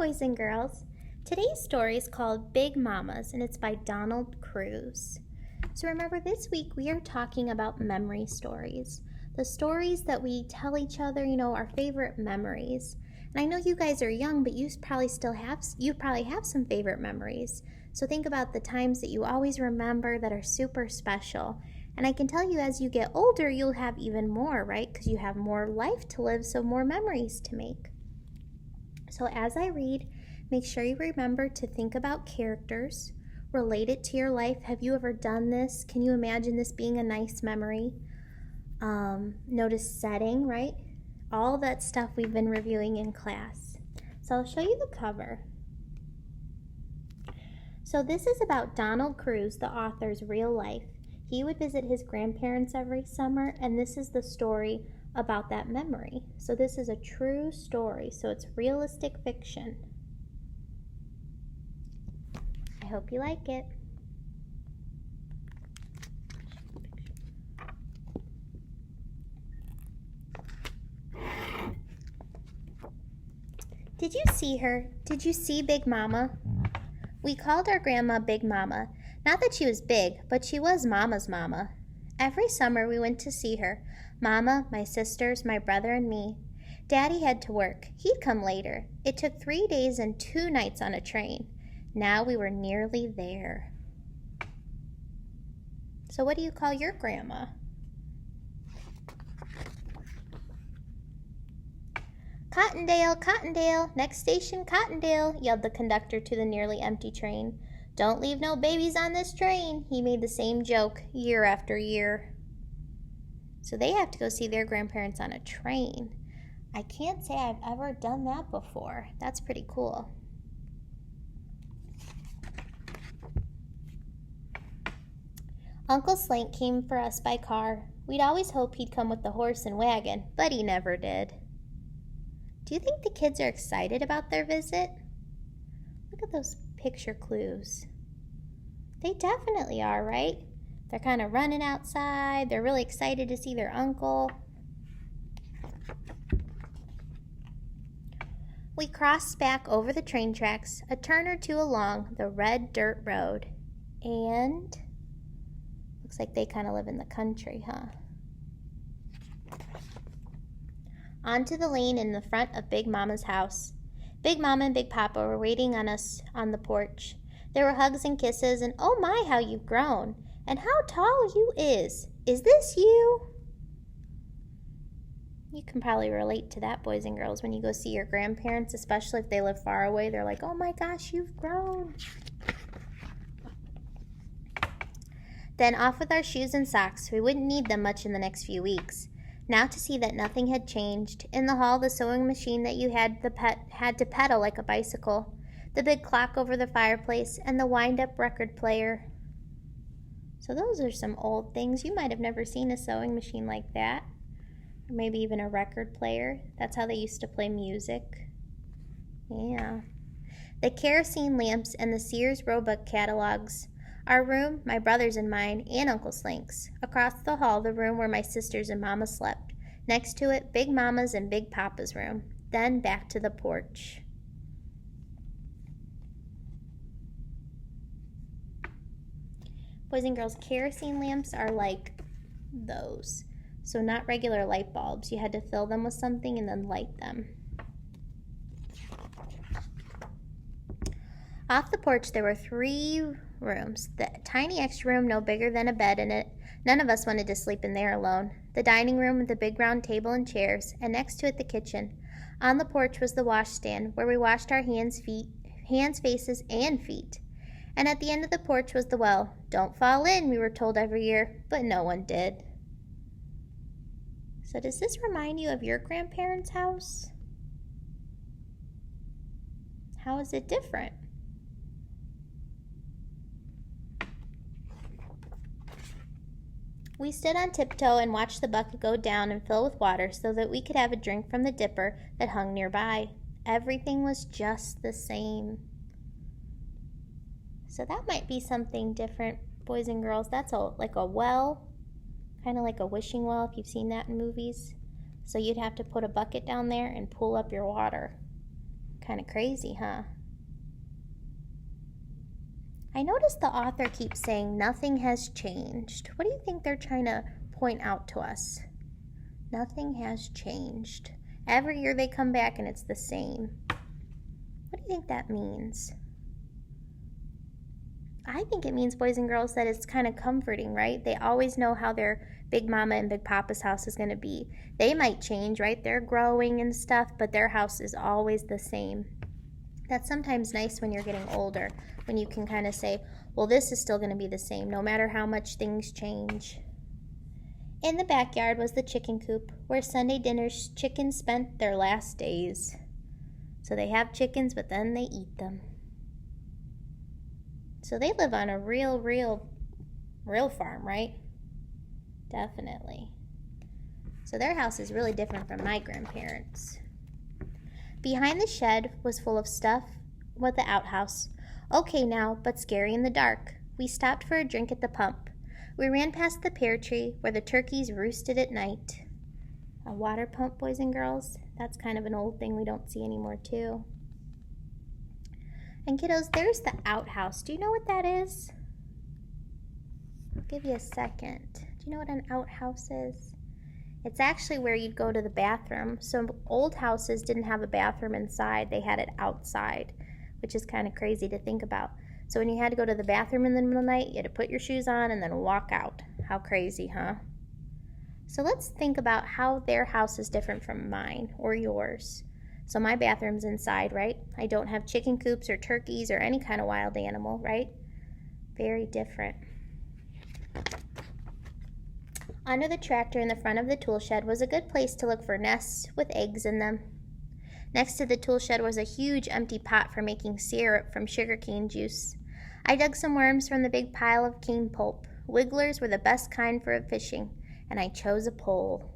boys and girls. Today's story is called Big Mamas and it's by Donald Cruz. So remember, this week we are talking about memory stories. The stories that we tell each other, our favorite memories. And I know you guys are young, but you probably have some favorite memories. So think about the times that you always remember that are super special. And I can tell you, as you get older, you'll have even more, right? Because you have more life to live, so more memories to make. So as I read, make sure you remember to think about characters, relate it to your life. Have you ever done this? Can you imagine this being a nice memory? Notice setting, right? All that stuff we've been reviewing in class. So I'll show you the cover. So this is about Donald Cruz, the author's real life. He would visit his grandparents every summer, and this is the story about that memory. So this is a true story, so it's realistic fiction. I hope you like it. Did you see her? Did you see Big Mama? We called our grandma Big Mama. Not that she was big, but she was Mama's mama. Every summer we went to see her. Mama, my sisters, my brother, and me. Daddy had to work. He'd come later. It took 3 days and 2 nights on a train. Now we were nearly there. So what do you call your grandma? Cottondale, Cottondale, next station Cottondale, yelled the conductor to the nearly empty train. Don't leave no babies on this train. He made the same joke year after year. So they have to go see their grandparents on a train. I can't say I've ever done that before. That's pretty cool. Uncle Slank came for us by car. We'd always hoped he'd come with the horse and wagon, but he never did. Do you think the kids are excited about their visit? Look at those picture clues. They definitely are, right? They're kind of running outside. They're really excited to see their uncle. We crossed back over the train tracks, a turn or two along the red dirt road. And looks like they kind of live in the country, huh? Onto the lane in the front of Big Mama's house. Big Mama and Big Papa were waiting on us on the porch. There were hugs and kisses, and oh my, how you've grown. And how tall you is. Is this you? You can probably relate to that, boys and girls, when you go see your grandparents, especially if they live far away. They're like, oh my gosh, you've grown. Then off with our shoes and socks. We wouldn't need them much in the next few weeks. Now to see that nothing had changed. In the hall, the sewing machine that you had to pedal like a bicycle. The big clock over the fireplace, and the wind-up record player. So those are some old things. You might have never seen a sewing machine like that. Or maybe even a record player. That's how they used to play music. Yeah. The kerosene lamps and the Sears Roebuck catalogs. Our room, my brother's and mine, and Uncle Slank's. Across the hall, the room where my sisters and Mama slept. Next to it, Big Mama's and Big Papa's room. Then back to the porch. Boys and girls, kerosene lamps are like those. So not regular light bulbs. You had to fill them with something and then light them. Off the porch, there were 3 rooms. The tiny extra room, no bigger than a bed in it. None of us wanted to sleep in there alone. The dining room with the big round table and chairs, and next to it the kitchen. On the porch was the washstand, where we washed our hands, faces, and feet. And at the end of the porch was the well. Don't fall in, we were told every year, but no one did. So does this remind you of your grandparents' house? How is it different? We stood on tiptoe and watched the bucket go down and fill with water so that we could have a drink from the dipper that hung nearby. Everything was just the same. So that might be something different, boys and girls. That's like a well, kind of like a wishing well if you've seen that in movies. So you'd have to put a bucket down there and pull up your water. Kind of crazy, huh? I noticed the author keeps saying nothing has changed. What do you think they're trying to point out to us? Nothing has changed. Every year they come back and it's the same. What do you think that means? I think it means, boys and girls, that it's kind of comforting, right? They always know how their Big Mama and Big Papa's house is going to be. They might change, right? They're growing and stuff, but their house is always the same. That's sometimes nice when you're getting older, when you can kind of say, well, this is still going to be the same, no matter how much things change. In the backyard was the chicken coop, where Sunday dinner's chickens spent their last days. So they have chickens, but then they eat them. So they live on a real farm, right? Definitely. So their house is really different from my grandparents'. Behind the shed was full of stuff with the outhouse. Okay now, but scary in the dark. We stopped for a drink at the pump. We ran past the pear tree where the turkeys roosted at night. A water pump, boys and girls? That's kind of an old thing we don't see anymore, too. And kiddos, there's the outhouse. Do you know what that is? I'll give you a second. Do you know what an outhouse is? It's actually where you'd go to the bathroom. So old houses didn't have a bathroom inside. They had it outside, which is kind of crazy to think about. So when you had to go to the bathroom in the middle of the night, you had to put your shoes on and then walk out. How crazy, huh? So let's think about how their house is different from mine or yours. So my bathroom's inside, right? I don't have chicken coops or turkeys or any kind of wild animal, right? Very different. Under the tractor in the front of the tool shed was a good place to look for nests with eggs in them. Next to the tool shed was a huge empty pot for making syrup from sugarcane juice. I dug some worms from the big pile of cane pulp. Wigglers were the best kind for fishing, and I chose a pole.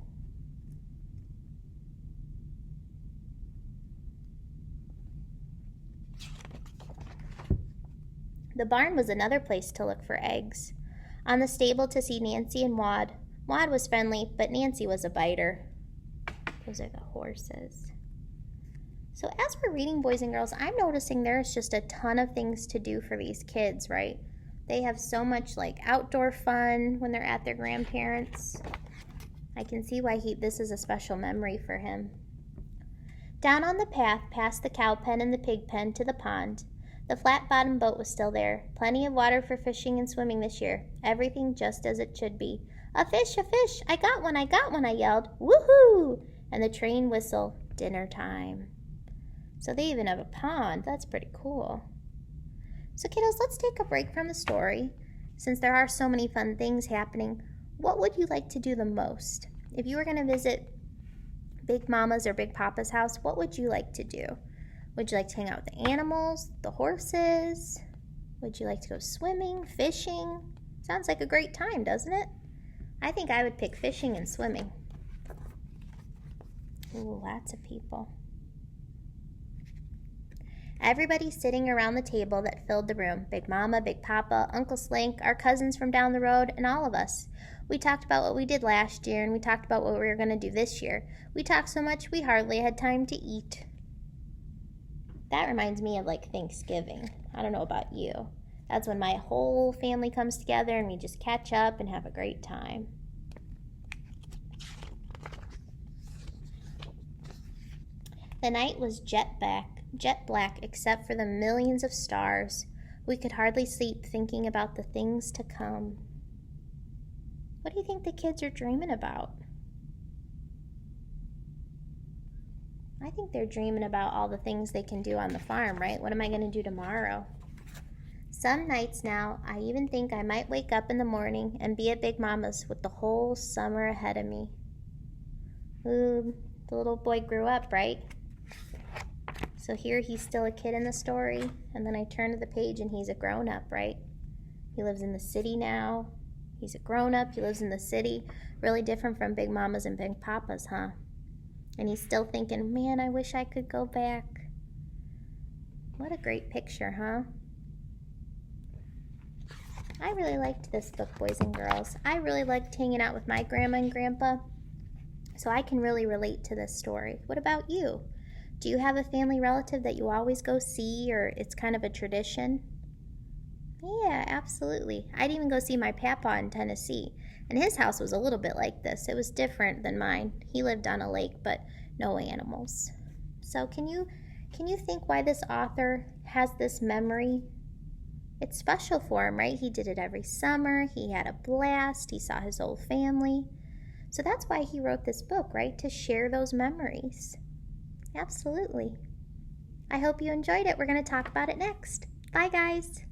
The barn was another place to look for eggs. On the stable to see Nancy and Maud. Maud was friendly, but Nancy was a biter. Those are the horses. So as we're reading, boys and girls, I'm noticing there's just a ton of things to do for these kids, right? They have so much like outdoor fun when they're at their grandparents'. I can see why this is a special memory for him. Down on the path, past the cow pen and the pig pen to the pond, the flat-bottomed boat was still there. Plenty of water for fishing and swimming this year. Everything just as it should be. A fish, a fish! I got one, I yelled. Woohoo! And the train whistled. Dinner time. So they even have a pond. That's pretty cool. So kiddos, let's take a break from the story. Since there are so many fun things happening, what would you like to do the most? If you were going to visit Big Mama's or Big Papa's house, what would you like to do? Would you like to hang out with the animals, the horses? Would you like to go swimming, fishing? Sounds like a great time, doesn't it? I think I would pick fishing and swimming. Ooh, lots of people. Everybody sitting around the table that filled the room. Big Mama, Big Papa, Uncle Slink, our cousins from down the road, and all of us. We talked about what we did last year, and we talked about what we were going to do this year. We talked so much we hardly had time to eat. That reminds me of like Thanksgiving. I don't know about you. That's when my whole family comes together and we just catch up and have a great time. The night was jet black except for the millions of stars. We could hardly sleep thinking about the things to come. What do you think the kids are dreaming about? I think they're dreaming about all the things they can do on the farm, right? What am I going to do tomorrow? Some nights now, I even think I might wake up in the morning and be at Big Mama's with the whole summer ahead of me. Ooh, the little boy grew up, right? So here he's still a kid in the story, and then I turn to the page and he's a grown-up, right? He lives in the city now. He's a grown-up, he lives in the city. Really different from Big Mama's and Big Papa's, huh? And he's still thinking, man, I wish I could go back. What a great picture, huh? I really liked this book, boys and girls. I really liked hanging out with my grandma and grandpa, so I can really relate to this story. What about you? Do you have a family relative that you always go see, or it's kind of a tradition? Yeah, absolutely. I'd even go see my papa in Tennessee, and his house was a little bit like this. It was different than mine. He lived on a lake, but no animals. So can you think why this author has this memory? It's special for him, right? He did it every summer. He had a blast. He saw his old family. So that's why he wrote this book, right? To share those memories. Absolutely. I hope you enjoyed it. We're going to talk about it next. Bye, guys.